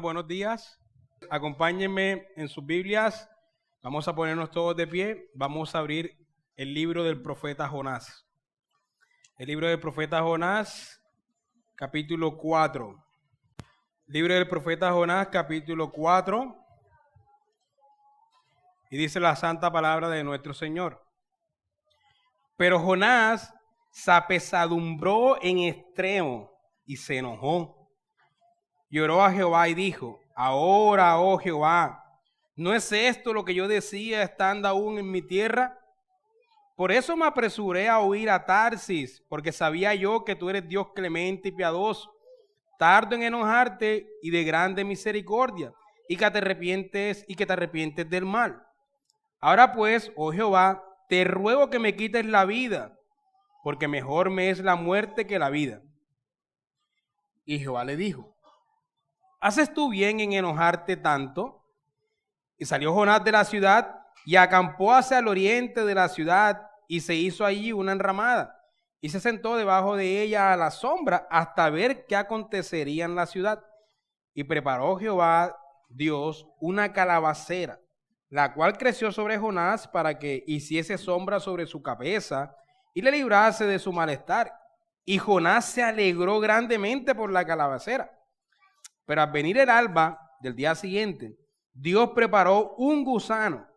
buenos días. Acompáñenme en sus Biblias. Vamos a ponernos todos de pie. Vamos a abrir el libro del profeta Jonás. El libro del profeta Jonás, capítulo 4. Libro del profeta Jonás, capítulo 4. Y dice la santa palabra de nuestro Señor. Pero Jonás se apesadumbró en extremo y se enojó. Lloró a Jehová y dijo: ahora, oh Jehová, ¿no es esto lo que yo decía estando aún en mi tierra? Por eso me apresuré a huir a Tarsis, porque sabía yo que tú eres Dios clemente y piadoso, tardo en enojarte y de grande misericordia, y que te arrepientes del mal. Ahora pues, oh Jehová, te ruego que me quites la vida, porque mejor me es la muerte que la vida. Y Jehová le dijo: ¿haces tú bien en enojarte tanto? Y salió Jonás de la ciudad y acampó hacia el oriente de la ciudad y se hizo allí una enramada y se sentó debajo de ella a la sombra hasta ver qué acontecería en la ciudad. Y preparó Jehová Dios una calabacera, la cual creció sobre Jonás para que hiciese sombra sobre su cabeza y le librase de su malestar. Y Jonás se alegró grandemente por la calabacera. Pero al venir el alba del día siguiente, Dios preparó un gusano,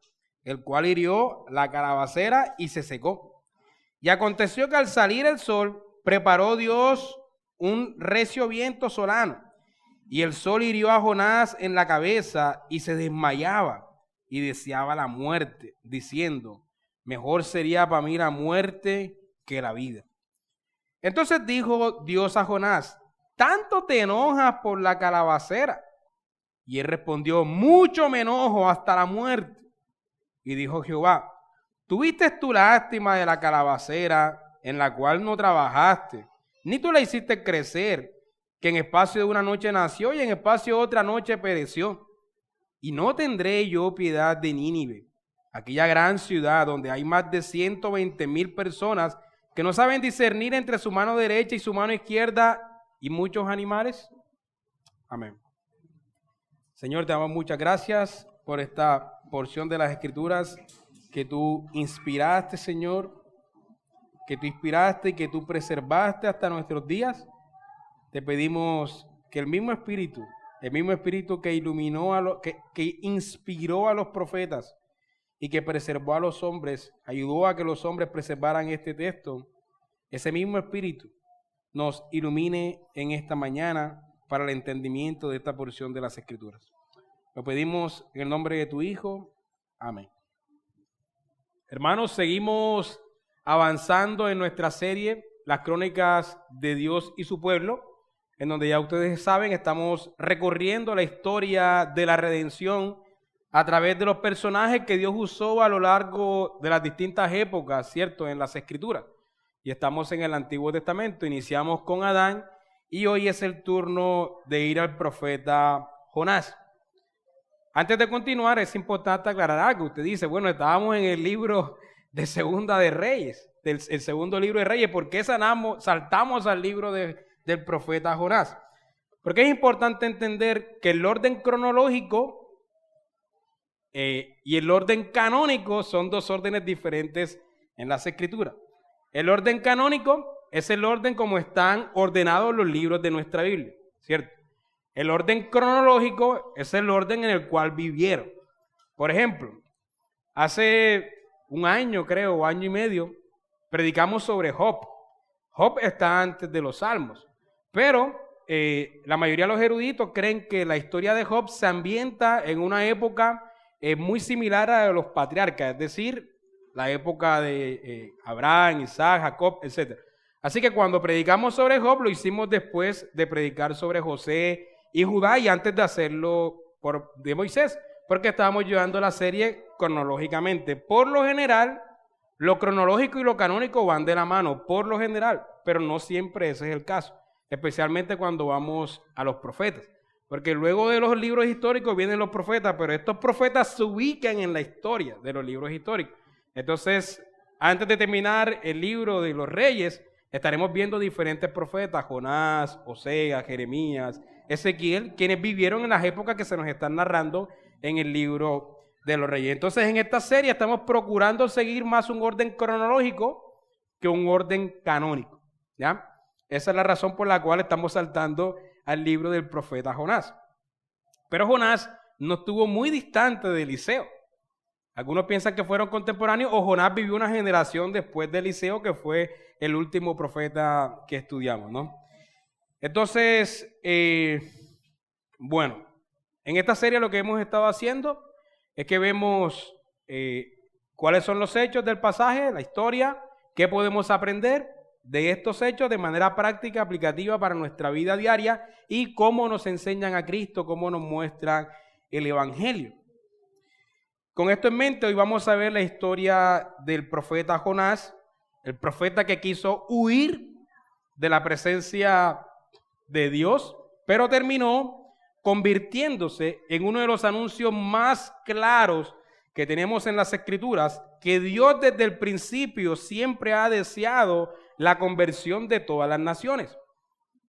el cual hirió la calabacera y se secó. Y aconteció que al salir el sol, preparó Dios un recio viento solano, y el sol hirió a Jonás en la cabeza y se desmayaba y deseaba la muerte, diciendo: mejor sería para mí la muerte que la vida. Entonces dijo Dios a Jonás: ¿tanto te enojas por la calabacera? Y él respondió: mucho me enojo hasta la muerte. Y dijo Jehová: ¿tuviste tu lástima de la calabacera en la cual no trabajaste, ni tú la hiciste crecer, que en espacio de una noche nació y en espacio de otra noche pereció? Y no tendré yo piedad de Nínive, aquella gran ciudad donde hay más de 120,000 personas que no saben discernir entre su mano derecha y su mano izquierda, y muchos animales. Amén. Señor, te damos muchas gracias por esta porción de las Escrituras que tú inspiraste, Señor, que tú inspiraste y que tú preservaste hasta nuestros días. Te pedimos que el mismo Espíritu que iluminó que inspiró a los profetas y que preservó a los hombres, ayudó a que los hombres preservaran este texto, ese mismo Espíritu nos ilumine en esta mañana para el entendimiento de esta porción de las Escrituras. Lo pedimos en el nombre de tu Hijo. Amén. Hermanos, seguimos avanzando en nuestra serie, Las Crónicas de Dios y su Pueblo, en donde ya ustedes saben, estamos recorriendo la historia de la redención a través de los personajes que Dios usó a lo largo de las distintas épocas, ¿cierto?, en las Escrituras. Y estamos en el Antiguo Testamento, iniciamos con Adán y hoy es el turno de ir al profeta Jonás. Antes de continuar, es importante aclarar algo. Usted dice: bueno, estábamos en el libro de Segunda de Reyes, el segundo libro de Reyes, ¿por qué saltamos al libro del profeta Jonás? Porque es importante entender que el orden cronológico y el orden canónico son dos órdenes diferentes en las Escrituras. El orden canónico es el orden como están ordenados los libros de nuestra Biblia, ¿cierto? El orden cronológico es el orden en el cual vivieron. Por ejemplo, hace un año, creo, o año y medio, predicamos sobre Job. Job está antes de los Salmos, pero la mayoría de los eruditos creen que la historia de Job se ambienta en una época muy similar a los patriarcas, es decir, la época de Abraham, Isaac, Jacob, etc. Así que cuando predicamos sobre Job, lo hicimos después de predicar sobre José y Judá y antes de hacerlo de Moisés, porque estábamos llevando la serie cronológicamente. Por lo general, lo cronológico y lo canónico van de la mano, por lo general, pero no siempre ese es el caso, especialmente cuando vamos a los profetas. Porque luego de los libros históricos vienen los profetas, pero estos profetas se ubican en la historia de los libros históricos. Entonces, antes de terminar el libro de los Reyes, estaremos viendo diferentes profetas, Jonás, Oseas, Jeremías, Ezequiel, quienes vivieron en las épocas que se nos están narrando en el libro de los Reyes. Entonces, en esta serie estamos procurando seguir más un orden cronológico que un orden canónico, ¿ya? Esa es la razón por la cual estamos saltando al libro del profeta Jonás. Pero Jonás no estuvo muy distante de Eliseo. Algunos piensan que fueron contemporáneos o Jonás vivió una generación después de Eliseo, que fue el último profeta que estudiamos, ¿no? Entonces, bueno, en esta serie lo que hemos estado haciendo es que vemos cuáles son los hechos del pasaje, la historia, qué podemos aprender de estos hechos de manera práctica, aplicativa para nuestra vida diaria y cómo nos enseñan a Cristo, cómo nos muestran el Evangelio. Con esto en mente, hoy vamos a ver la historia del profeta Jonás, el profeta que quiso huir de la presencia de Dios, pero terminó convirtiéndose en uno de los anuncios más claros que tenemos en las Escrituras, que Dios desde el principio siempre ha deseado la conversión de todas las naciones.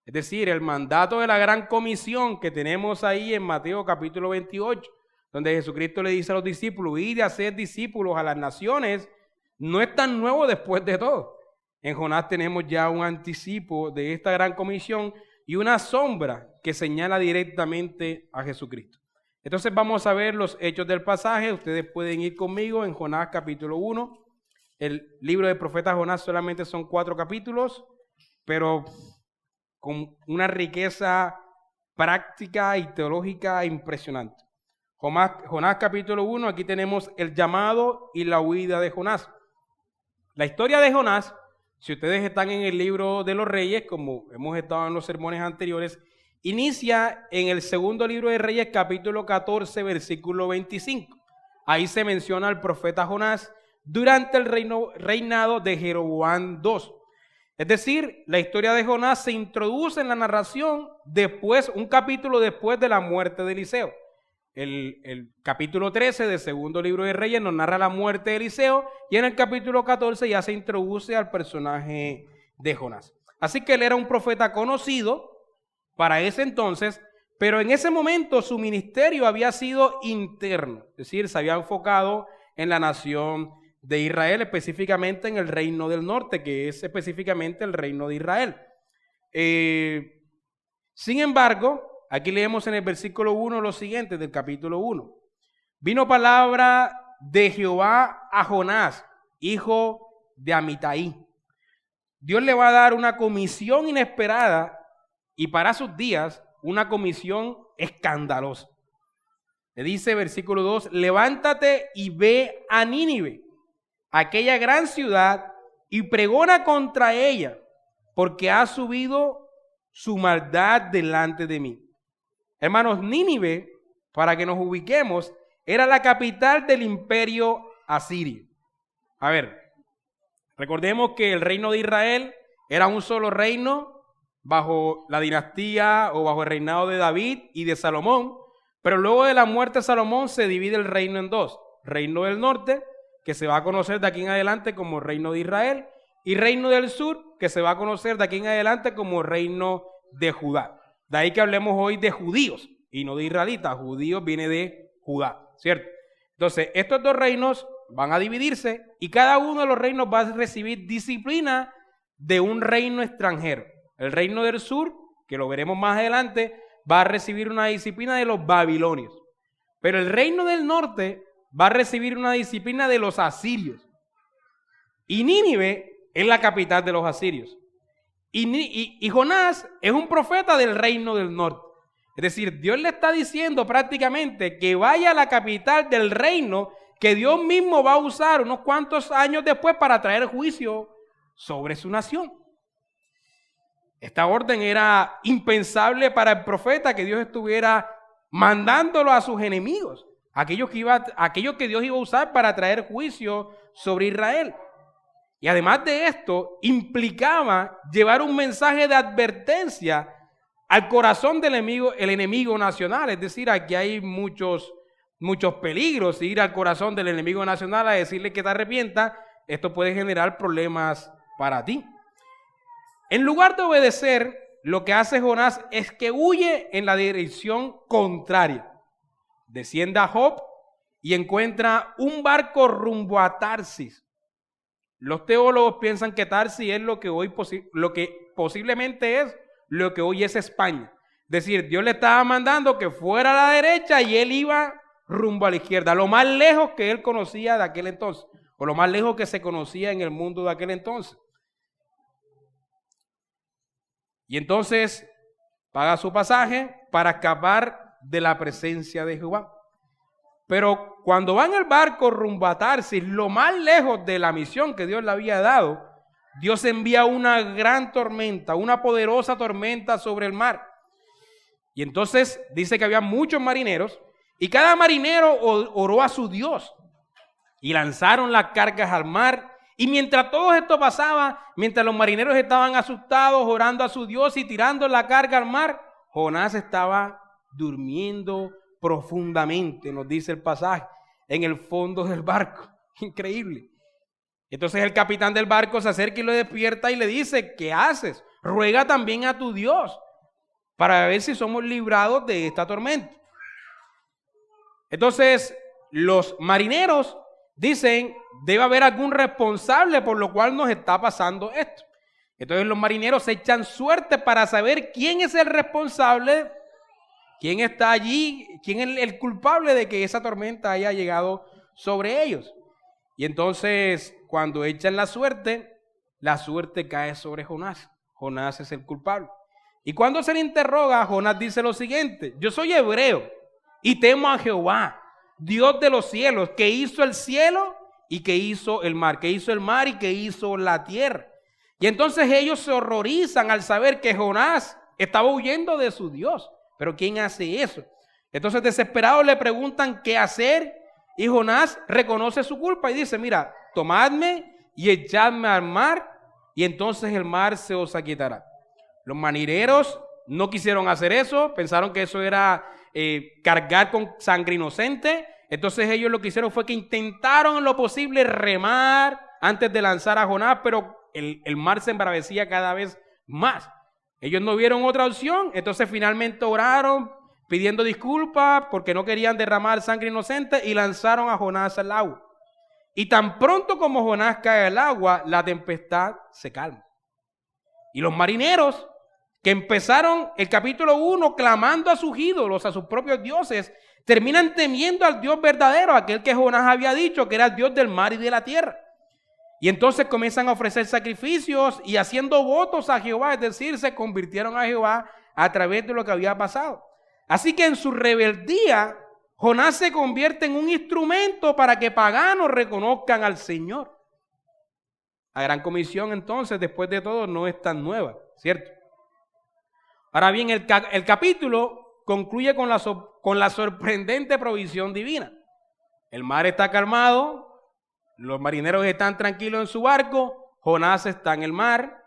Es decir, el mandato de la gran comisión que tenemos ahí en Mateo capítulo 28, donde Jesucristo le dice a los discípulos, id a hacer discípulos a las naciones, no es tan nuevo después de todo. En Jonás tenemos ya un anticipo de esta gran comisión y una sombra que señala directamente a Jesucristo. Entonces vamos a ver los hechos del pasaje. Ustedes pueden ir conmigo en Jonás capítulo 1. El libro del profeta Jonás solamente son 4 capítulos, pero con una riqueza práctica y teológica impresionante. Jonás capítulo 1, aquí tenemos el llamado y la huida de Jonás. La historia de Jonás, si ustedes están en el libro de los Reyes, como hemos estado en los sermones anteriores, inicia en el segundo libro de Reyes, capítulo 14, versículo 25. Ahí se menciona al profeta Jonás durante el reinado de Jeroboam II. Es decir, la historia de Jonás se introduce en la narración después, un capítulo después de la muerte de Eliseo. El capítulo 13 del segundo libro de Reyes nos narra la muerte de Eliseo y en el capítulo 14 ya se introduce al personaje de Jonás. Así que él era un profeta conocido para ese entonces, pero en ese momento su ministerio había sido interno, es decir, se había enfocado en la nación de Israel, específicamente en el reino del norte, que es específicamente el reino de Israel. Sin embargo, aquí leemos en el versículo 1 lo siguiente del capítulo 1. Vino palabra de Jehová a Jonás, hijo de Amitai. Dios le va a dar una comisión inesperada y para sus días una comisión escandalosa. Le dice versículo 2, levántate y ve a Nínive, aquella gran ciudad, y pregona contra ella, porque ha subido su maldad delante de mí. Hermanos, Nínive, para que nos ubiquemos, era la capital del imperio asirio. A ver, recordemos que el reino de Israel era un solo reino bajo la dinastía o bajo el reinado de David y de Salomón, pero luego de la muerte de Salomón se divide el reino en dos. Reino del norte, que se va a conocer de aquí en adelante como reino de Israel, y reino del sur, que se va a conocer de aquí en adelante como reino de Judá. De ahí que hablemos hoy de judíos y no de israelitas. Judíos viene de Judá, ¿cierto? Entonces, estos dos reinos van a dividirse y cada uno de los reinos va a recibir disciplina de un reino extranjero. El reino del sur, que lo veremos más adelante, va a recibir una disciplina de los babilonios. Pero el reino del norte va a recibir una disciplina de los asirios. Y Nínive es la capital de los asirios. Y Jonás es un profeta del reino del norte. Es decir, Dios le está diciendo prácticamente que vaya a la capital del reino que Dios mismo va a usar unos cuantos años después para traer juicio sobre su nación. Esta orden era impensable para el profeta, que Dios estuviera mandándolo a sus enemigos, aquellos que Dios iba a usar para traer juicio sobre Israel. Y además de esto, implicaba llevar un mensaje de advertencia al corazón del enemigo nacional. Es decir, aquí hay muchos peligros. Ir al corazón del enemigo nacional a decirle que te arrepienta, esto puede generar problemas para ti. En lugar de obedecer, lo que hace Jonás es que huye en la dirección contraria. Desciende a Jope y encuentra un barco rumbo a Tarsis. Los teólogos piensan que Tarsis es lo que posiblemente es lo que hoy es España. Es decir, Dios le estaba mandando que fuera a la derecha y él iba rumbo a la izquierda, lo más lejos que él conocía de aquel entonces, o lo más lejos que se conocía en el mundo de aquel entonces. Y entonces paga su pasaje para escapar de la presencia de Jehová. Pero cuando va en el barco rumbo a Tarsis, lo más lejos de la misión que Dios le había dado, Dios envía una gran tormenta, una poderosa tormenta sobre el mar. Y entonces dice que había muchos marineros y cada marinero oró a su Dios y lanzaron las cargas al mar. Y mientras todo esto pasaba, mientras los marineros estaban asustados, orando a su Dios y tirando la carga al mar, Jonás estaba durmiendo profundamente, nos dice el pasaje, en el fondo del barco. Increíble. Entonces el capitán del barco se acerca y lo despierta y le dice, ¿qué haces? Ruega también a tu Dios para ver si somos librados de esta tormenta. Entonces los marineros dicen, debe haber algún responsable por lo cual nos está pasando esto. Entonces los marineros echan suerte para saber quién es el responsable, quién está allí, quién es el culpable de que esa tormenta haya llegado sobre ellos. Y entonces cuando echan la suerte cae sobre Jonás. Jonás es el culpable. Y cuando se le interroga, Jonás dice lo siguiente, yo soy hebreo y temo a Jehová, Dios de los cielos, que hizo el cielo y que hizo el mar y que hizo la tierra. Y entonces ellos se horrorizan al saber que Jonás estaba huyendo de su Dios. Pero ¿quién hace eso? Entonces desesperados le preguntan qué hacer y Jonás reconoce su culpa y dice, mira, tomadme y echadme al mar y entonces el mar se os aquietará. Los marineros no quisieron hacer eso, pensaron que eso era cargar con sangre inocente. Entonces ellos lo que hicieron fue que intentaron en lo posible remar antes de lanzar a Jonás, pero el mar se embravecía cada vez más. Ellos no vieron otra opción, entonces finalmente oraron pidiendo disculpas porque no querían derramar sangre inocente y lanzaron a Jonás al agua. Y tan pronto como Jonás cae al agua, la tempestad se calma. Y los marineros que empezaron el capítulo 1 clamando a sus ídolos, a sus propios dioses, terminan temiendo al Dios verdadero, aquel que Jonás había dicho que era el Dios del mar y de la tierra. Y entonces comienzan a ofrecer sacrificios y haciendo votos a Jehová, es decir, se convirtieron a Jehová a través de lo que había pasado. Así que en su rebeldía, Jonás se convierte en un instrumento para que paganos reconozcan al Señor. La gran comisión entonces, después de todo, no es tan nueva, ¿cierto? Ahora bien, el capítulo concluye con la sorprendente provisión divina. El mar está calmado, los marineros están tranquilos en su barco, Jonás está en el mar,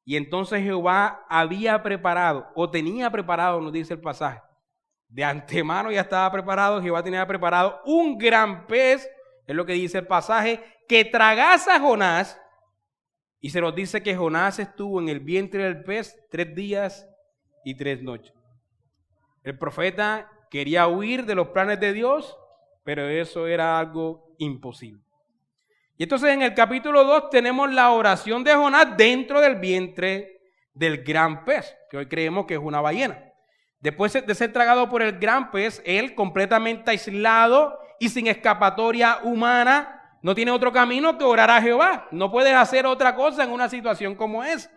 y entonces Jehová había preparado, o tenía preparado, nos dice el pasaje, de antemano ya estaba preparado, Jehová tenía preparado un gran pez, es lo que dice el pasaje, que tragase a Jonás, y se nos dice que Jonás estuvo en el vientre del pez 3 días y 3 noches. El profeta quería huir de los planes de Dios, pero eso era algo imposible. Y entonces en el capítulo 2 tenemos la oración de Jonás dentro del vientre del gran pez, que hoy creemos que es una ballena. Después de ser tragado por el gran pez, él completamente aislado y sin escapatoria humana, no tiene otro camino que orar a Jehová. No puedes hacer otra cosa en una situación como esa.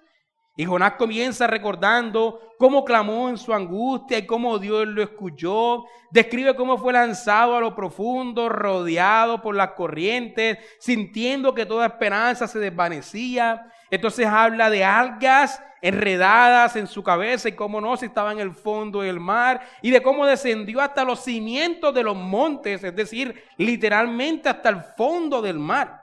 Y Jonás comienza recordando cómo clamó en su angustia y cómo Dios lo escuchó. Describe cómo fue lanzado a lo profundo, rodeado por las corrientes, sintiendo que toda esperanza se desvanecía. Entonces habla de algas enredadas en su cabeza y cómo no, si estaba en el fondo del mar. Y de cómo descendió hasta los cimientos de los montes, es decir, literalmente hasta el fondo del mar.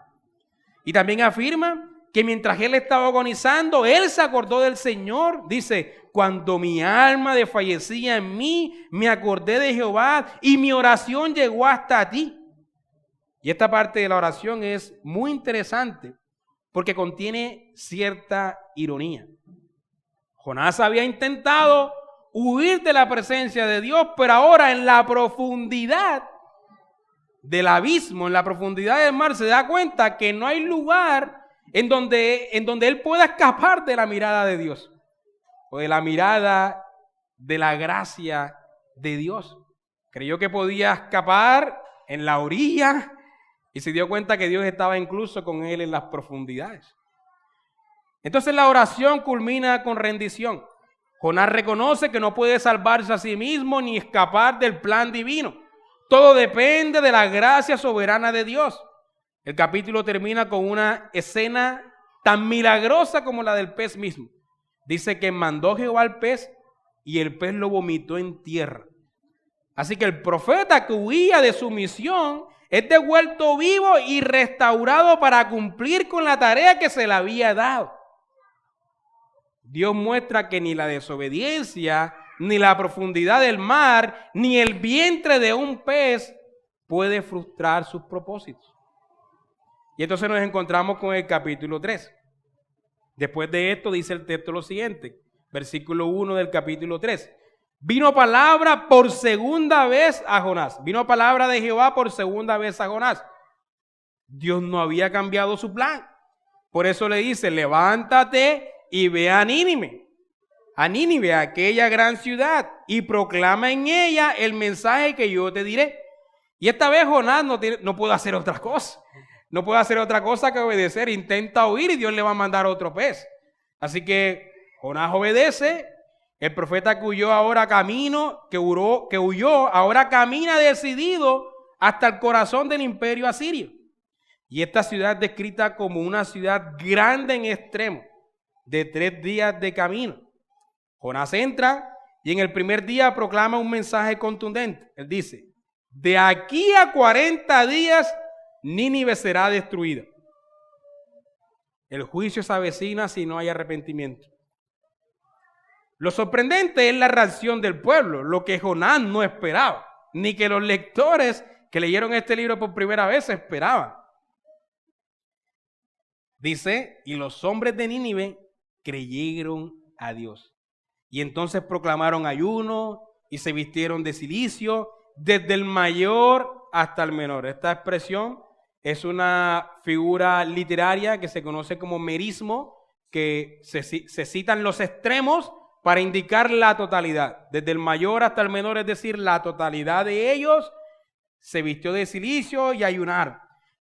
Y también afirma que mientras él estaba agonizando, él se acordó del Señor. Dice, cuando mi alma desfallecía en mí, me acordé de Jehová y mi oración llegó hasta ti. Y esta parte de la oración es muy interesante porque contiene cierta ironía. Jonás había intentado huir de la presencia de Dios, pero ahora en la profundidad del abismo, en la profundidad del mar, se da cuenta que no hay lugar en donde él pueda escapar de la mirada de Dios o de la mirada de la gracia de Dios. Creyó que podía escapar en la orilla y se dio cuenta que Dios estaba incluso con él en las profundidades. Entonces la oración culmina con rendición. Jonás reconoce que no puede salvarse a sí mismo ni escapar del plan divino. Todo depende de la gracia soberana de Dios. El capítulo termina con una escena tan milagrosa como la del pez mismo. Dice que mandó Jehová al pez y el pez lo vomitó en tierra. Así que el profeta que huía de su misión es devuelto vivo y restaurado para cumplir con la tarea que se le había dado. Dios muestra que ni la desobediencia, ni la profundidad del mar, ni el vientre de un pez puede frustrar sus propósitos. Y entonces nos encontramos con el capítulo 3. Después de esto dice el texto lo siguiente, versículo 1 del capítulo 3. Vino palabra por segunda vez a Jonás. Vino palabra de Jehová por segunda vez a Jonás. Dios no había cambiado su plan. Por eso le dice, levántate y ve a Nínive, aquella gran ciudad, y proclama en ella el mensaje que yo te diré. Y esta vez Jonás no puede hacer otra cosa. No puede hacer otra cosa que obedecer. Intenta huir y Dios le va a mandar otro pez. Así que Jonás obedece. El profeta que huyó ahora ahora camina decidido hasta el corazón del imperio asirio. Y esta ciudad es descrita como una ciudad grande en extremo, de 3 días de camino. Jonás entra y en el primer día proclama un mensaje contundente. Él dice, de aquí a 40 días Nínive será destruida. El juicio se avecina si no hay arrepentimiento. Lo sorprendente es la reacción del pueblo, lo que Jonás no esperaba, ni que los lectores que leyeron este libro por primera vez esperaban. Dice, y los hombres de Nínive creyeron a Dios. Y entonces proclamaron ayuno y se vistieron de cilicio, desde el mayor hasta el menor. Esta expresión es una figura literaria que se conoce como merismo, que se citan los extremos para indicar la totalidad. Desde el mayor hasta el menor, es decir, la totalidad de ellos se vistió de cilicio y ayunaron.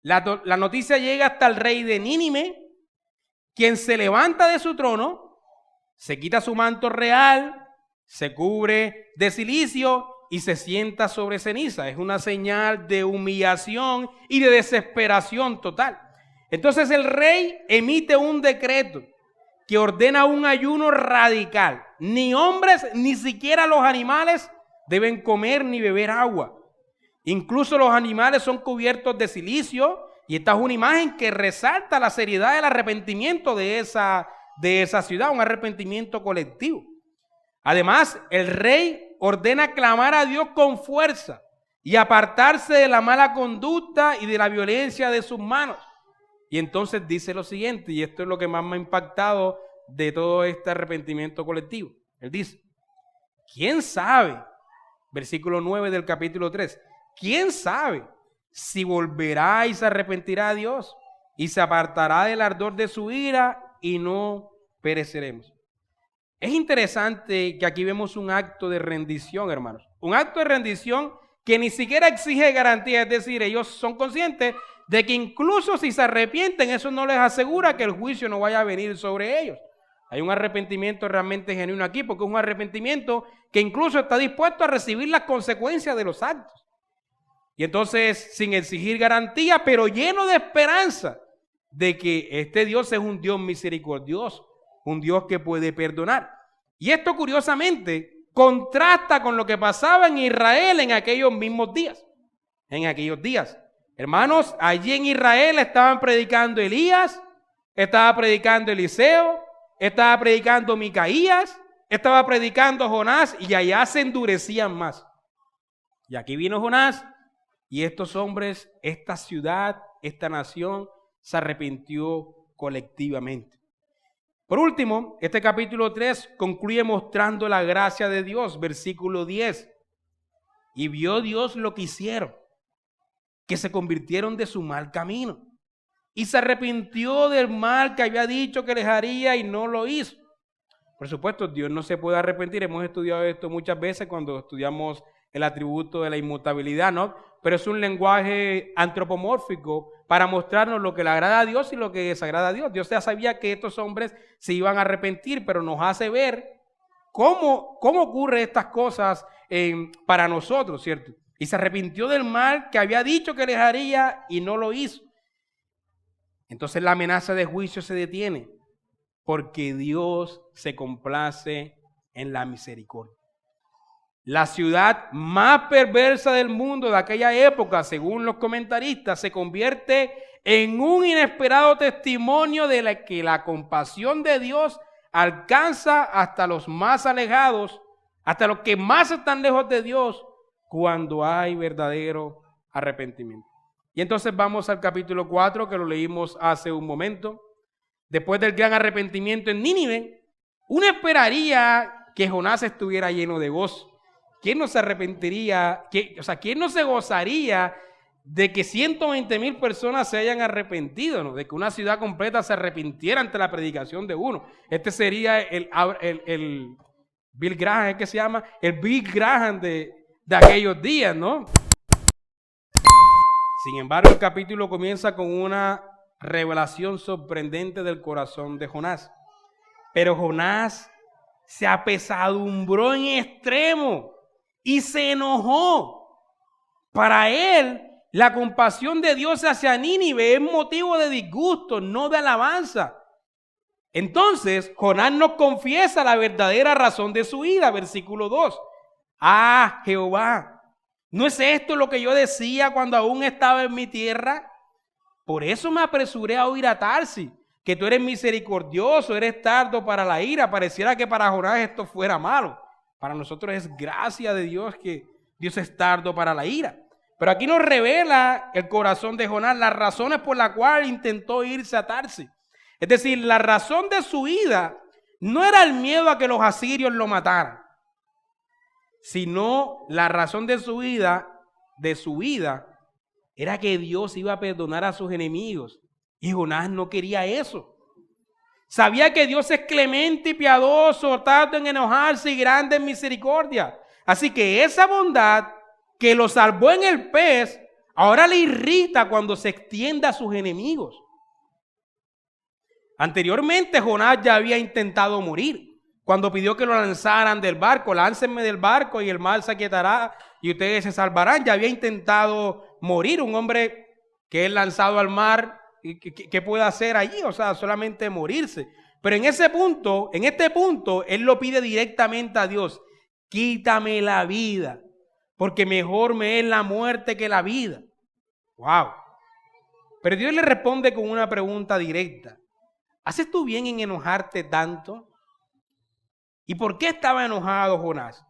La noticia llega hasta el rey de Nínive, quien se levanta de su trono, se quita su manto real, se cubre de cilicio y se sienta sobre ceniza. Es una señal de humillación y de desesperación total. Entonces el rey emite un decreto que ordena un ayuno radical. Ni hombres, ni siquiera los animales deben comer ni beber agua. Incluso los animales son cubiertos de cilicio, y esta es una imagen que resalta la seriedad del arrepentimiento de esa ciudad, un arrepentimiento colectivo. Además, el rey ordena clamar a Dios con fuerza y apartarse de la mala conducta y de la violencia de sus manos. Y entonces dice lo siguiente, y esto es lo que más me ha impactado de todo este arrepentimiento colectivo. Él dice, ¿quién sabe? Versículo 9 del capítulo 3. ¿Quién sabe si volverá y se arrepentirá a Dios y se apartará del ardor de su ira y no pereceremos? Es interesante que aquí vemos un acto de rendición, hermanos. Un acto de rendición que ni siquiera exige garantía, es decir, ellos son conscientes de que incluso si se arrepienten, eso no les asegura que el juicio no vaya a venir sobre ellos. Hay un arrepentimiento realmente genuino aquí, porque es un arrepentimiento que incluso está dispuesto a recibir las consecuencias de los actos. Y entonces, sin exigir garantía, pero lleno de esperanza de que este Dios es un Dios misericordioso, un Dios que puede perdonar. Y esto, curiosamente, contrasta con lo que pasaba en Israel en aquellos mismos días. En aquellos días. Hermanos, allí en Israel estaban predicando Elías, estaba predicando Eliseo, estaba predicando Micaías, estaba predicando Jonás, y allá se endurecían más. Y aquí vino Jonás, y estos hombres, esta ciudad, esta nación, se arrepintió colectivamente. Por último, este capítulo 3 concluye mostrando la gracia de Dios, versículo 10. Y vio Dios lo que hicieron, que se convirtieron de su mal camino. Y se arrepintió del mal que había dicho que les haría y no lo hizo. Por supuesto, Dios no se puede arrepentir. Hemos estudiado esto muchas veces cuando estudiamos el atributo de la inmutabilidad, ¿no? Pero es un lenguaje antropomórfico para mostrarnos lo que le agrada a Dios y lo que desagrada a Dios. Dios ya sabía que estos hombres se iban a arrepentir, pero nos hace ver cómo ocurren estas cosas para nosotros, ¿cierto? Y se arrepintió del mal que había dicho que les haría y no lo hizo. Entonces la amenaza de juicio se detiene porque Dios se complace en la misericordia. La ciudad más perversa del mundo de aquella época, según los comentaristas, se convierte en un inesperado testimonio de que la compasión de Dios alcanza hasta los más alejados, hasta los que más están lejos de Dios, cuando hay verdadero arrepentimiento. Y entonces vamos al capítulo 4, que lo leímos hace un momento. Después del gran arrepentimiento en Nínive, uno esperaría que Jonás estuviera lleno de gozo. ¿Quién no se arrepentiría? ¿Quién no se gozaría de que 120,000 personas se hayan arrepentido, ¿no? De que una ciudad completa se arrepintiera ante la predicación de uno? Este sería el Bill Graham, ¿es que se llama? El Bill Graham de aquellos días, ¿no? Sin embargo, el capítulo comienza con una revelación sorprendente del corazón de Jonás. Pero Jonás se apesadumbró en extremo y se enojó. Para él, la compasión de Dios hacia Nínive es motivo de disgusto, no de alabanza. Entonces, Jonás nos confiesa la verdadera razón de su ira, versículo 2. Ah, Jehová, ¿no es esto lo que yo decía cuando aún estaba en mi tierra? Por eso me apresuré a oír a Tarsis, que tú eres misericordioso, eres tardo para la ira. Pareciera que para Jonás esto fuera malo. Para nosotros es gracia de Dios que Dios es tardo para la ira. Pero aquí nos revela el corazón de Jonás, las razones por las cuales intentó irse a Tarsis. Es decir, la razón de su ida no era el miedo a que los asirios lo mataran, sino la razón de su vida era que Dios iba a perdonar a sus enemigos. Y Jonás no quería eso. Sabía que Dios es clemente y piadoso, tardo en enojarse y grande en misericordia. Así que esa bondad que lo salvó en el pez, ahora le irrita cuando se extiende a sus enemigos. Anteriormente Jonás ya había intentado morir. Cuando pidió que lo lanzaran del barco, láncenme del barco y el mar se aquietará y ustedes se salvarán. Ya había intentado morir. Un hombre que es lanzado al mar, ¿qué puede hacer allí? O sea, solamente morirse. Pero en este punto, él lo pide directamente a Dios. Quítame la vida, porque mejor me es la muerte que la vida. Wow. Pero Dios le responde con una pregunta directa. ¿Haces tú bien en enojarte tanto? ¿Y por qué estaba enojado Jonás?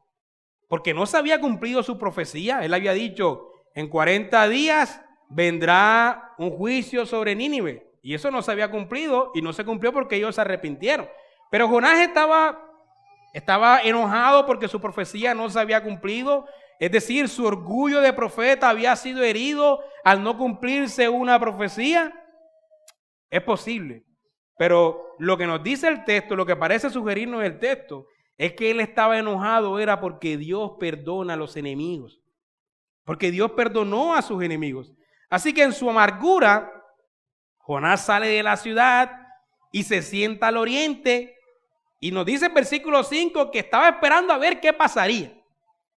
Porque no se había cumplido su profecía. Él había dicho, en 40 días vendrá un juicio sobre Nínive. Y eso no se había cumplido y no se cumplió porque ellos se arrepintieron. Pero Jonás estaba enojado porque su profecía no se había cumplido. Es decir, su orgullo de profeta había sido herido al no cumplirse una profecía. Es posible. Pero lo que nos dice el texto, lo que parece sugerirnos el texto, es que él estaba enojado era porque Dios perdona a los enemigos. Porque Dios perdonó a sus enemigos. Así que en su amargura, Jonás sale de la ciudad y se sienta al oriente. Y nos dice el versículo 5 que estaba esperando a ver qué pasaría.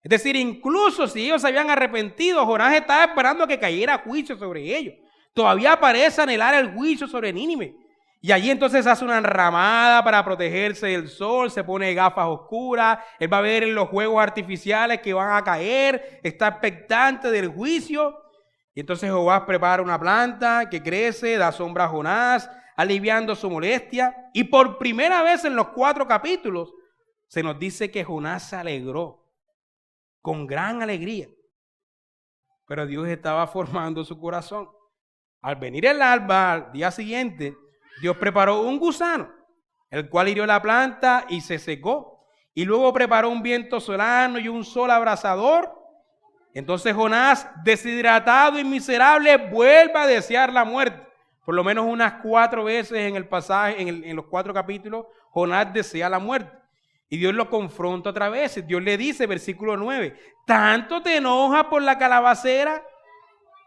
Es decir, incluso si ellos se habían arrepentido, Jonás estaba esperando a que cayera juicio sobre ellos. Todavía parece anhelar el juicio sobre Nínive. Y allí entonces hace una enramada para protegerse del sol, se pone gafas oscuras, él va a ver los juegos artificiales que van a caer, está expectante del juicio. Y entonces Jehová prepara una planta que crece, da sombra a Jonás, aliviando su molestia. Y por primera vez en los 4 capítulos se nos dice que Jonás se alegró con gran alegría. Pero Dios estaba formando su corazón. Al venir el alba, al día siguiente, Dios preparó un gusano el cual hirió la planta y se secó. Y luego preparó un viento solano y un sol abrasador. Entonces Jonás, deshidratado y miserable, vuelve a desear la muerte. Por lo menos unas 4 veces en el pasaje, en los 4 capítulos, Jonás desea la muerte. Y Dios lo confronta otra vez. Dios le dice, versículo 9, ¿tanto te enojas por la calabacera?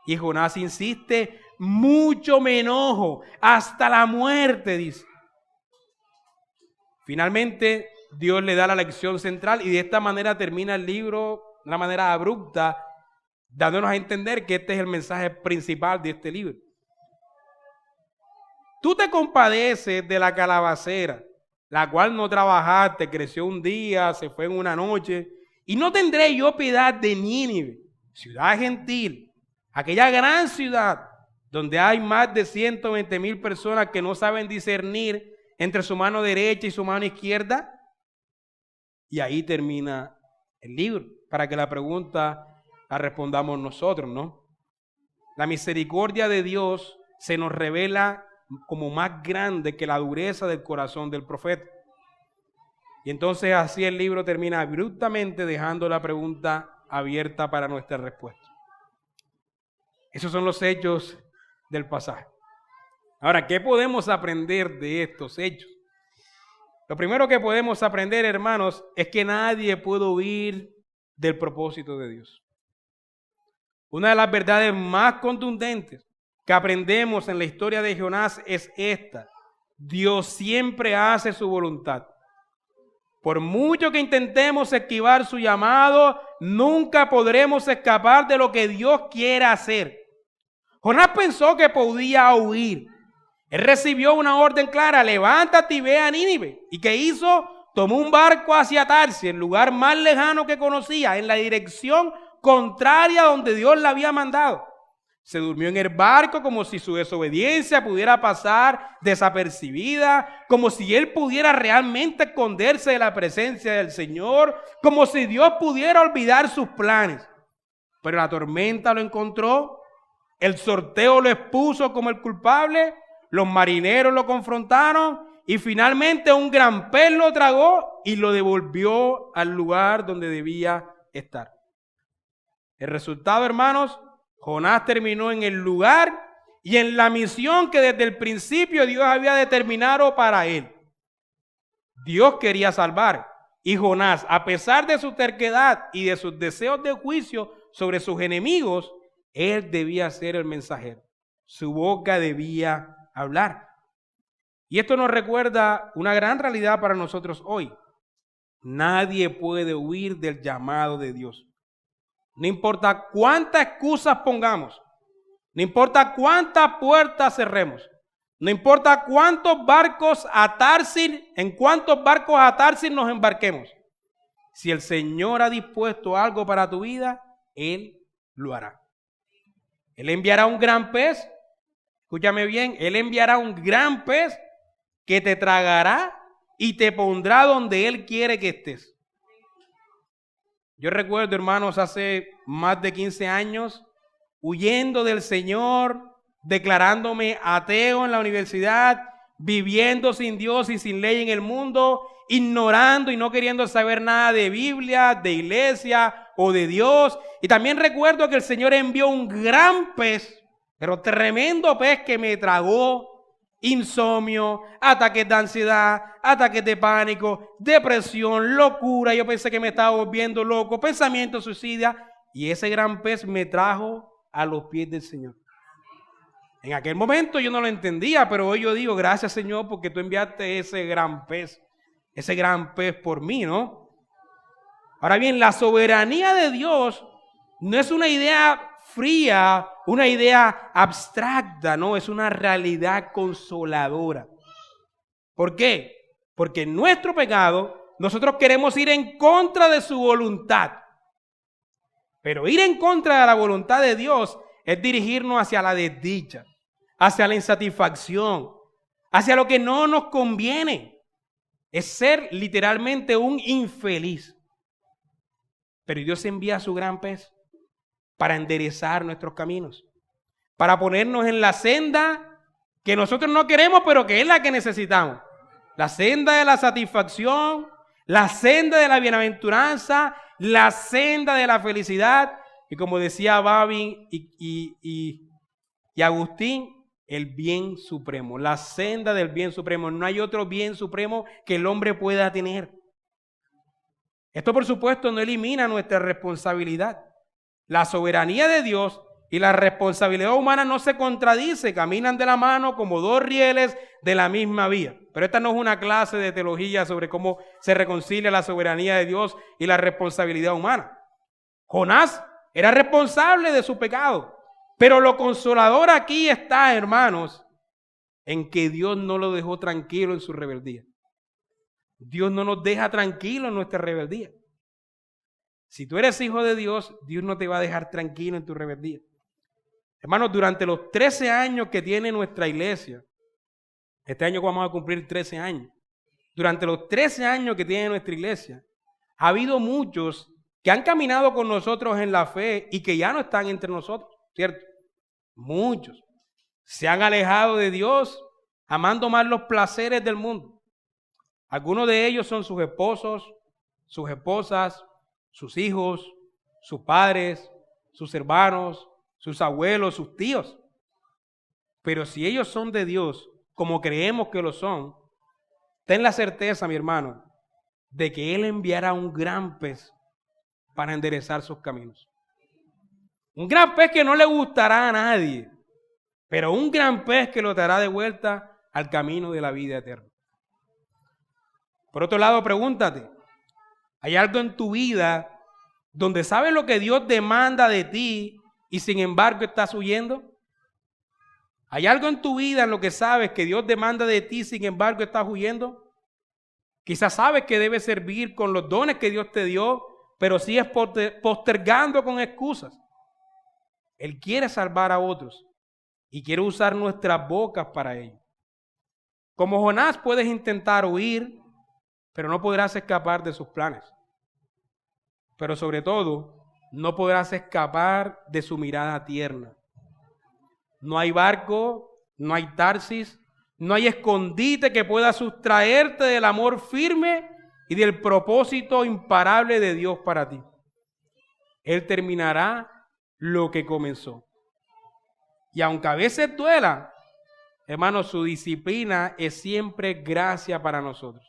Y Jonás insiste, mucho me enojo, hasta la muerte, dice. Finalmente, Dios le da la lección central y de esta manera termina el libro de una manera abrupta, dándonos a entender que este es el mensaje principal de este libro. Tú te compadeces de la calabacera, la cual no trabajaste, creció un día, se fue en una noche, y no tendré yo piedad de Nínive, ciudad gentil, aquella gran ciudad donde hay más de 120,000 personas que no saben discernir entre su mano derecha y su mano izquierda. Y ahí termina el libro, para que la pregunta la respondamos nosotros, ¿no? La misericordia de Dios se nos revela como más grande que la dureza del corazón del profeta. Y entonces así el libro termina abruptamente dejando la pregunta abierta para nuestra respuesta. Esos son los hechos del pasaje. Ahora, ¿qué podemos aprender de estos hechos? Lo primero que podemos aprender, hermanos, es que nadie puede huir del propósito de Dios. Una de las verdades más contundentes que aprendemos en la historia de Jonás es esta: Dios siempre hace su voluntad. Por mucho que intentemos esquivar su llamado, nunca podremos escapar de lo que Dios quiere hacer. Jonás pensó que podía huir. Él recibió una orden clara: levántate y ve a Nínive. ¿Y qué hizo? Tomó un barco hacia Tarsis, el lugar más lejano que conocía, en la dirección contraria a donde Dios le había mandado. Se durmió en el barco como si su desobediencia pudiera pasar desapercibida, como si él pudiera realmente esconderse de la presencia del Señor, como si Dios pudiera olvidar sus planes. Pero la tormenta lo encontró, el sorteo lo expuso como el culpable, los marineros lo confrontaron y finalmente un gran pez lo tragó y lo devolvió al lugar donde debía estar. El resultado, hermanos, Jonás terminó en el lugar y en la misión que desde el principio Dios había determinado para él. Dios quería salvar, y Jonás, a pesar de su terquedad y de sus deseos de juicio sobre sus enemigos, él debía ser el mensajero. Su boca debía hablar. Y esto nos recuerda una gran realidad para nosotros hoy. Nadie puede huir del llamado de Dios. No importa cuántas excusas pongamos, no importa cuántas puertas cerremos, no importa cuántos barcos a Tarsis, en cuántos barcos a Tarsis nos embarquemos. Si el Señor ha dispuesto algo para tu vida, Él lo hará. Él enviará un gran pez, escúchame bien, Él enviará un gran pez que te tragará y te pondrá donde Él quiere que estés. Yo recuerdo, hermanos, hace más de 15 años, huyendo del Señor, declarándome ateo en la universidad, viviendo sin Dios y sin ley en el mundo, ignorando y no queriendo saber nada de Biblia, de iglesia o de Dios. Y también recuerdo que el Señor envió un gran pez, pero tremendo pez que me tragó. Insomnio, ataques de ansiedad, ataques de pánico, depresión, locura. Yo pensé que me estaba volviendo loco, pensamiento suicida. Y ese gran pez me trajo a los pies del Señor. En aquel momento yo no lo entendía, pero hoy yo digo, gracias Señor, porque tú enviaste ese gran pez por mí, ¿no? Ahora bien, la soberanía de Dios no es una idea fría, una idea abstracta, no, es una realidad consoladora. ¿Por qué? Porque en nuestro pecado nosotros queremos ir en contra de su voluntad. Pero ir en contra de la voluntad de Dios es dirigirnos hacia la desdicha, hacia la insatisfacción, hacia lo que no nos conviene. Es ser literalmente un infeliz. Pero Dios envía a su gran pez para enderezar nuestros caminos, para ponernos en la senda que nosotros no queremos, pero que es la que necesitamos. la senda de la satisfacción, la senda de la bienaventuranza, la senda de la felicidad. Y como decía Babin y Agustín, el bien supremo, la senda del bien supremo. No hay otro bien supremo que el hombre pueda tener. Esto, por supuesto, no elimina nuestra responsabilidad. La soberanía de Dios y la responsabilidad humana no se contradicen, caminan de la mano como dos rieles de la misma vía. Pero esta no es una clase de teología sobre cómo se reconcilia la soberanía de Dios y la responsabilidad humana. Jonás era responsable de su pecado, pero lo consolador aquí está, hermanos, en que Dios no lo dejó tranquilo en su rebeldía. Dios no nos deja tranquilos en nuestra rebeldía. Si tú eres hijo de Dios, Dios no te va a dejar tranquilo en tu rebeldía. Hermanos, durante los 13 años que tiene nuestra iglesia, este año vamos a cumplir 13 años, durante los 13 años que tiene nuestra iglesia, ha habido muchos que han caminado con nosotros en la fe y que ya no están entre nosotros, ¿cierto? Muchos se han alejado de Dios, amando más los placeres del mundo. Algunos de ellos son sus esposos, sus esposas, sus hijos, sus padres, sus hermanos, sus abuelos, sus tíos. Pero si ellos son de Dios, como creemos que lo son, ten la certeza, mi hermano, de que Él enviará un gran pez para enderezar sus caminos. Un gran pez que no le gustará a nadie, pero un gran pez que lo dará de vuelta al camino de la vida eterna. Por otro lado, pregúntate, ¿hay algo en tu vida donde sabes lo que Dios demanda de ti y sin embargo estás huyendo? ¿Hay algo en tu vida en lo que sabes que Dios demanda de ti y sin embargo estás huyendo? Quizás sabes que debes servir con los dones que Dios te dio, pero sigues postergando con excusas. Él quiere salvar a otros y quiere usar nuestras bocas para ello. Como Jonás, puedes intentar huir, pero no podrás escapar de sus planes. Pero sobre todo, no podrás escapar de su mirada tierna. No hay barco, no hay Tarsis, no hay escondite que pueda sustraerte del amor firme y del propósito imparable de Dios para ti. Él terminará lo que comenzó. Y aunque a veces duela, hermanos, su disciplina es siempre gracia para nosotros.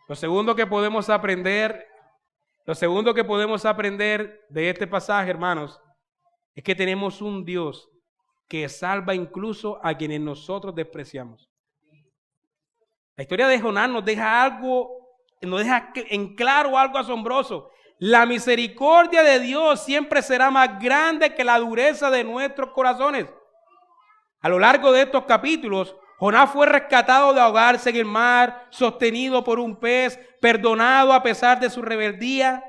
Lo segundo que podemos aprender de este pasaje, hermanos, es que tenemos un Dios que salva incluso a quienes nosotros despreciamos. La historia de Jonás nos deja en claro algo asombroso. La misericordia de Dios siempre será más grande que la dureza de nuestros corazones. A lo largo de estos capítulos, Jonás fue rescatado de ahogarse en el mar, sostenido por un pez, perdonado a pesar de su rebeldía.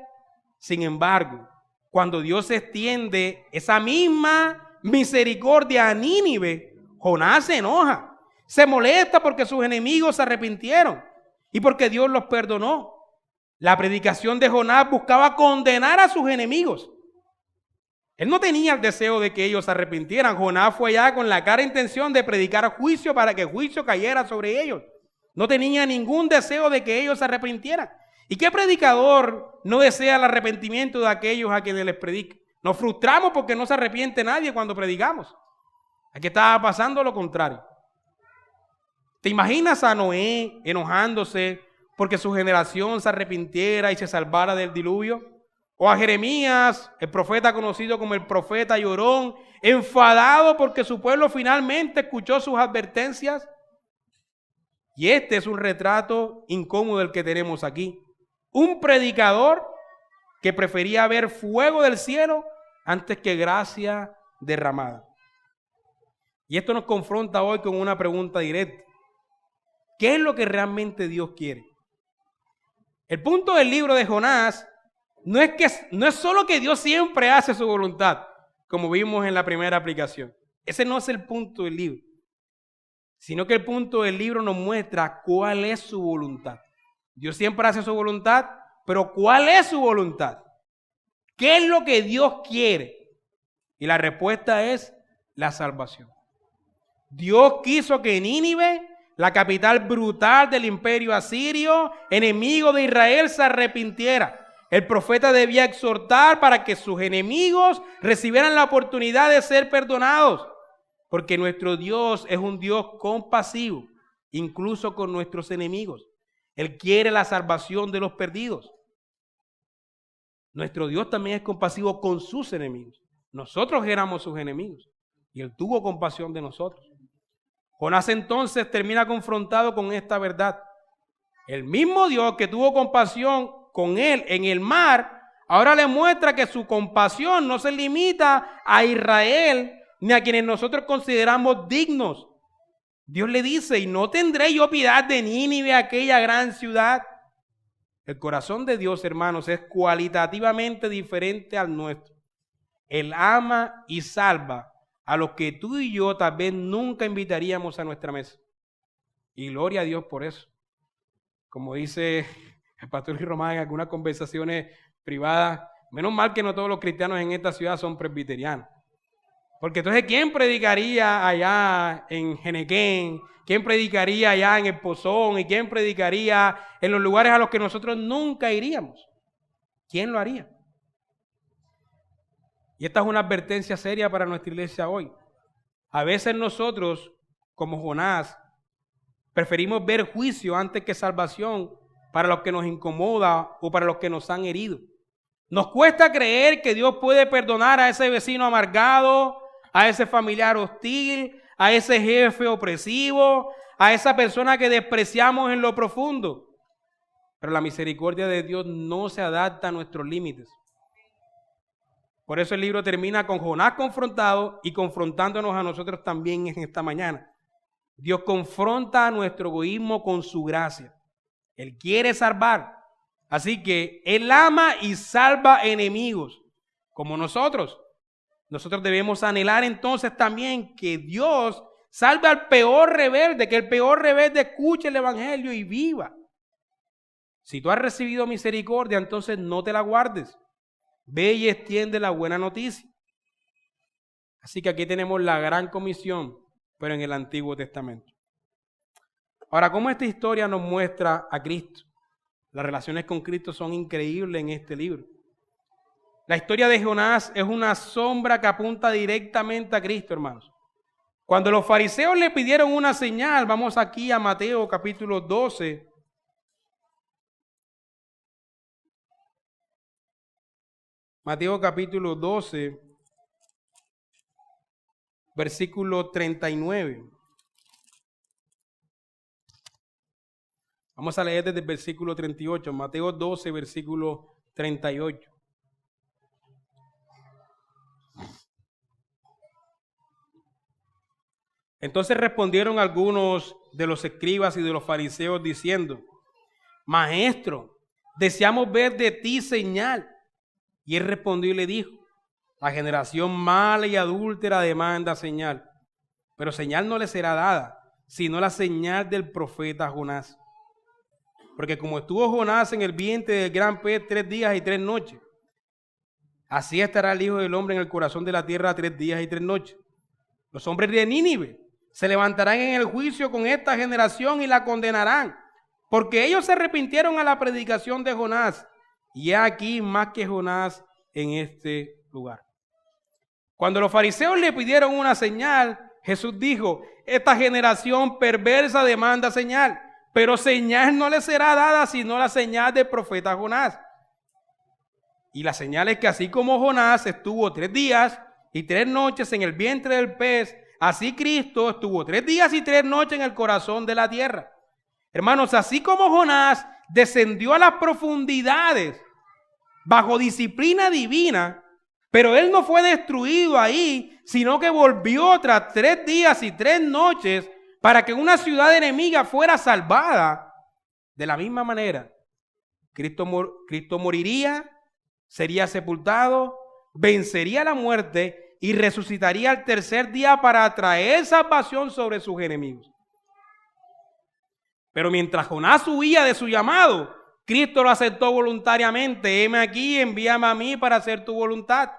Sin embargo, cuando Dios extiende esa misma misericordia a Nínive, Jonás se enoja, se molesta porque sus enemigos se arrepintieron y porque Dios los perdonó. La predicación de Jonás buscaba condenar a sus enemigos. Él no tenía el deseo de que ellos se arrepintieran. Jonás fue allá con la clara intención de predicar juicio para que el juicio cayera sobre ellos. No tenía ningún deseo de que ellos se arrepintieran. ¿Y qué predicador no desea el arrepentimiento de aquellos a quienes les predica? Nos frustramos porque no se arrepiente nadie cuando predicamos. Aquí estaba pasando lo contrario. ¿Te imaginas a Noé enojándose porque su generación se arrepintiera y se salvara del diluvio? O a Jeremías, el profeta conocido como el profeta llorón, enfadado porque su pueblo finalmente escuchó sus advertencias. Y este es un retrato incómodo el que tenemos aquí. Un predicador que prefería ver fuego del cielo antes que gracia derramada. Y esto nos confronta hoy con una pregunta directa. ¿Qué es lo que realmente Dios quiere? El punto del libro de Jonás no es solo que Dios siempre hace su voluntad, como vimos en la primera aplicación. Ese no es el punto del libro, sino que el punto del libro nos muestra cuál es su voluntad. Dios siempre hace su voluntad, pero ¿cuál es su voluntad? ¿Qué es lo que Dios quiere? Y la respuesta es la salvación. Dios quiso que Nínive, la capital brutal del imperio asirio, enemigo de Israel, se arrepintiera. El profeta debía exhortar para que sus enemigos recibieran la oportunidad de ser perdonados, porque nuestro Dios es un Dios compasivo, incluso con nuestros enemigos. Él quiere la salvación de los perdidos. Nuestro Dios también es compasivo con sus enemigos. Nosotros éramos sus enemigos y Él tuvo compasión de nosotros. Jonás entonces termina confrontado con esta verdad. El mismo Dios que tuvo compasión con él en el mar, ahora le muestra que su compasión no se limita a Israel ni a quienes nosotros consideramos dignos. Dios le dice: y no tendré yo piedad de Nínive, aquella gran ciudad. El corazón de Dios, hermanos, es cualitativamente diferente al nuestro. Él ama y salva a los que tú y yo tal vez nunca invitaríamos a nuestra mesa. Y gloria a Dios por eso. Como dice el pastor Luis Román en algunas conversaciones privadas, menos mal que no todos los cristianos en esta ciudad son presbiterianos. Porque entonces, ¿quién predicaría allá en Jenequén? ¿Quién predicaría allá en el Pozón? ¿Y quién predicaría en los lugares a los que nosotros nunca iríamos? ¿Quién lo haría? Y esta es una advertencia seria para nuestra iglesia hoy. A veces nosotros, como Jonás, preferimos ver juicio antes que salvación para los que nos incomoda o para los que nos han herido. Nos cuesta creer que Dios puede perdonar a ese vecino amargado, a ese familiar hostil, a ese jefe opresivo, a esa persona que despreciamos en lo profundo. Pero la misericordia de Dios no se adapta a nuestros límites. Por eso el libro termina con Jonás confrontado y confrontándonos a nosotros también en esta mañana. Dios confronta a nuestro egoísmo con su gracia. Él quiere salvar. Así que Él ama y salva enemigos como nosotros. Nosotros debemos anhelar entonces también que Dios salve al peor rebelde, que el peor rebelde escuche el evangelio y viva. Si tú has recibido misericordia, entonces no te la guardes. Ve y extiende la buena noticia. Así que aquí tenemos la gran comisión, pero en el Antiguo Testamento. Ahora, ¿cómo esta historia nos muestra a Cristo? Las relaciones con Cristo son increíbles en este libro. La historia de Jonás es una sombra que apunta directamente a Cristo, hermanos. Cuando los fariseos le pidieron una señal, vamos aquí a Mateo capítulo 12. Mateo capítulo 12, versículo 39. Vamos a leer desde el versículo 38, Mateo 12, versículo 38. Entonces respondieron algunos de los escribas y de los fariseos diciendo: Maestro, deseamos ver de ti señal. Y él respondió y le dijo: la generación mala y adúltera demanda señal, pero señal no le será dada, sino la señal del profeta Jonás. Porque como estuvo Jonás en el vientre del gran pez 3 días y 3 noches, así estará el Hijo del Hombre en el corazón de la tierra 3 días y 3 noches. Los hombres de Nínive se levantarán en el juicio con esta generación y la condenarán, porque ellos se arrepintieron a la predicación de Jonás. Y he aquí más que Jonás en este lugar. Cuando los fariseos le pidieron una señal, Jesús dijo: esta generación perversa demanda señal, pero señal no le será dada sino la señal del profeta Jonás. Y la señal es que así como Jonás estuvo 3 días y 3 noches en el vientre del pez, así Cristo estuvo 3 días y 3 noches en el corazón de la tierra. Hermanos, así como Jonás descendió a las profundidades bajo disciplina divina, pero él no fue destruido ahí, sino que volvió tras 3 días y 3 noches para que una ciudad enemiga fuera salvada. De la misma manera, Cristo moriría, sería sepultado, vencería la muerte y resucitaría al tercer día para traer salvación sobre sus enemigos. Pero mientras Jonás huía de su llamado, Cristo lo aceptó voluntariamente. Heme aquí, envíame a mí para hacer tu voluntad.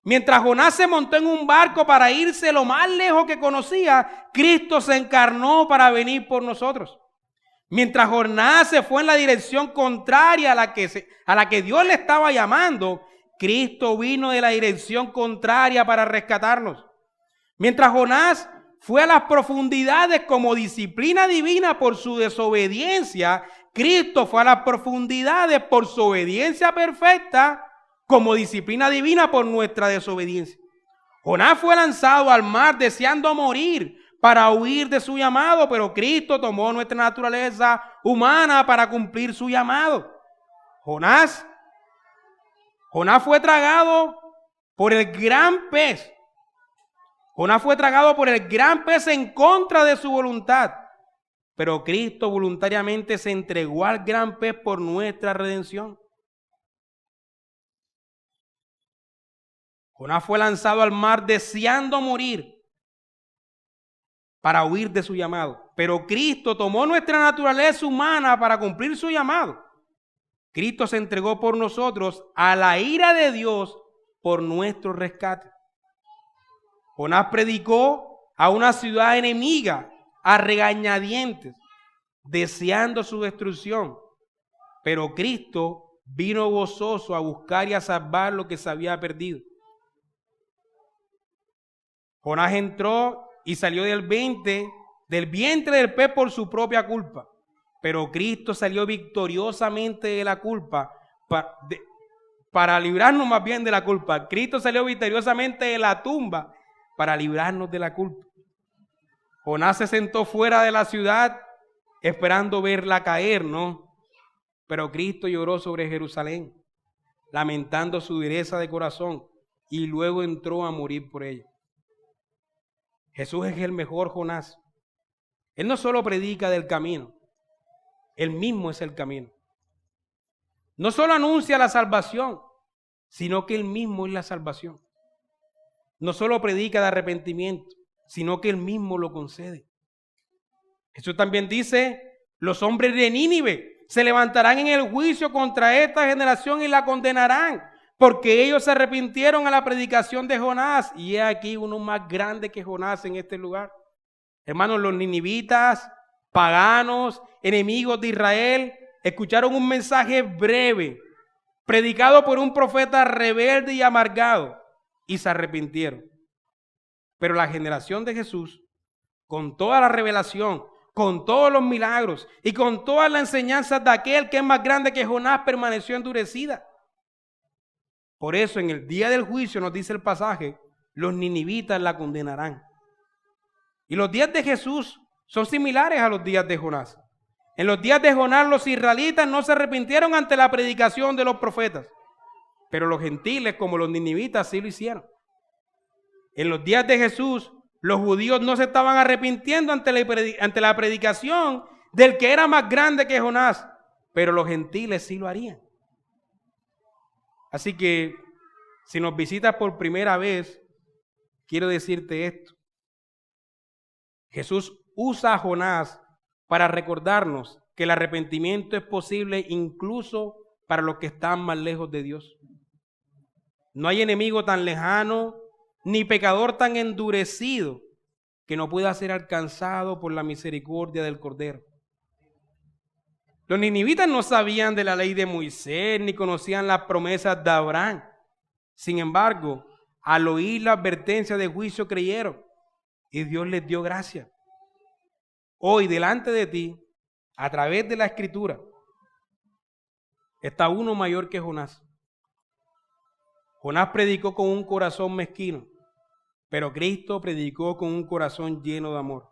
Mientras Jonás se montó en un barco para irse lo más lejos que conocía, Cristo se encarnó para venir por nosotros. Mientras Jonás se fue en la dirección contraria a la que Dios le estaba llamando, Cristo vino de la dirección contraria para rescatarnos. Mientras Jonás fue a las profundidades como disciplina divina por su desobediencia, Cristo fue a las profundidades por su obediencia perfecta como disciplina divina por nuestra desobediencia. Jonás fue lanzado al mar deseando morir para huir de su llamado, pero Cristo tomó nuestra naturaleza humana para cumplir su llamado. Jonás fue tragado por el gran pez. Jonás fue tragado por el gran pez en contra de su voluntad, pero Cristo voluntariamente se entregó al gran pez por nuestra redención. Jonás fue lanzado al mar deseando morir para huir de su llamado, pero Cristo tomó nuestra naturaleza humana para cumplir su llamado. Cristo se entregó por nosotros a la ira de Dios por nuestro rescate. Jonás predicó a una ciudad enemiga a regañadientes, deseando su destrucción, pero Cristo vino gozoso a buscar y a salvar lo que se había perdido. Jonás entró y salió del vientre del pez por su propia culpa, pero Cristo salió victoriosamente de la culpa para librarnos más bien de la culpa. Cristo salió victoriosamente de la tumba para librarnos de la culpa. Jonás se sentó fuera de la ciudad esperando verla caer, ¿no? Pero Cristo lloró sobre Jerusalén, lamentando su dureza de corazón, y luego entró a morir por ella. Jesús es el mejor Jonás. Él no solo predica del camino, Él mismo es el camino. No solo anuncia la salvación, sino que Él mismo es la salvación. No solo predica de arrepentimiento, sino que Él mismo lo concede. Jesús también dice, los hombres de Nínive se levantarán en el juicio contra esta generación y la condenarán, porque ellos se arrepintieron a la predicación de Jonás. Y he aquí uno más grande que Jonás en este lugar. Hermanos, los ninivitas, paganos, enemigos de Israel, escucharon un mensaje breve, predicado por un profeta rebelde y amargado, y se arrepintieron. Pero la generación de Jesús, con toda la revelación, con todos los milagros y con todas las enseñanzas de aquel que es más grande que Jonás, permaneció endurecida. Por eso en el día del juicio, nos dice el pasaje, los ninivitas la condenarán. Y los días de Jesús son similares a los días de Jonás. En los días de Jonás los israelitas no se arrepintieron ante la predicación de los profetas, pero los gentiles como los ninivitas sí lo hicieron. En los días de Jesús los judíos no se estaban arrepintiendo ante la predicación del que era más grande que Jonás, pero los gentiles sí lo harían. Así que si nos visitas por primera vez, quiero decirte esto. Jesús usa a Jonás para recordarnos que el arrepentimiento es posible incluso para los que están más lejos de Dios. No hay enemigo tan lejano ni pecador tan endurecido que no pueda ser alcanzado por la misericordia del Cordero. Los ninivitas no sabían de la ley de Moisés ni conocían las promesas de Abraham. Sin embargo, al oír la advertencia de juicio creyeron y Dios les dio gracia. Hoy delante de ti, a través de la Escritura, está uno mayor que Jonás. Jonás predicó con un corazón mezquino, pero Cristo predicó con un corazón lleno de amor.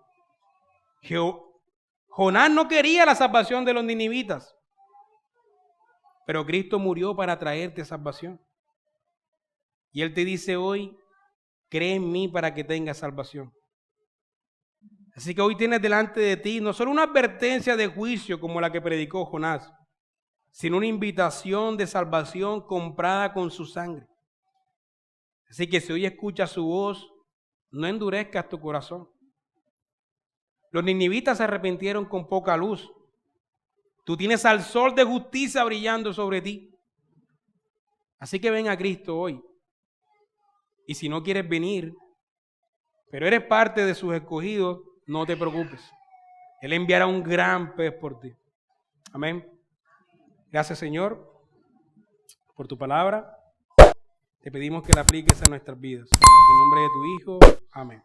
Jonás no quería la salvación de los ninivitas, pero Cristo murió para traerte salvación. Y Él te dice hoy, cree en mí para que tengas salvación. Así que hoy tienes delante de ti no solo una advertencia de juicio como la que predicó Jonás, sino una invitación de salvación comprada con su sangre. Así que si hoy escuchas su voz, no endurezcas tu corazón. Los ninivitas se arrepintieron con poca luz. Tú tienes al sol de justicia brillando sobre ti. Así que ven a Cristo hoy. Y si no quieres venir, pero eres parte de sus escogidos, no te preocupes. Él enviará un gran pez por ti. Amén. Gracias, Señor, por tu palabra. Te pedimos que la apliques a nuestras vidas. En nombre de tu Hijo. Amén.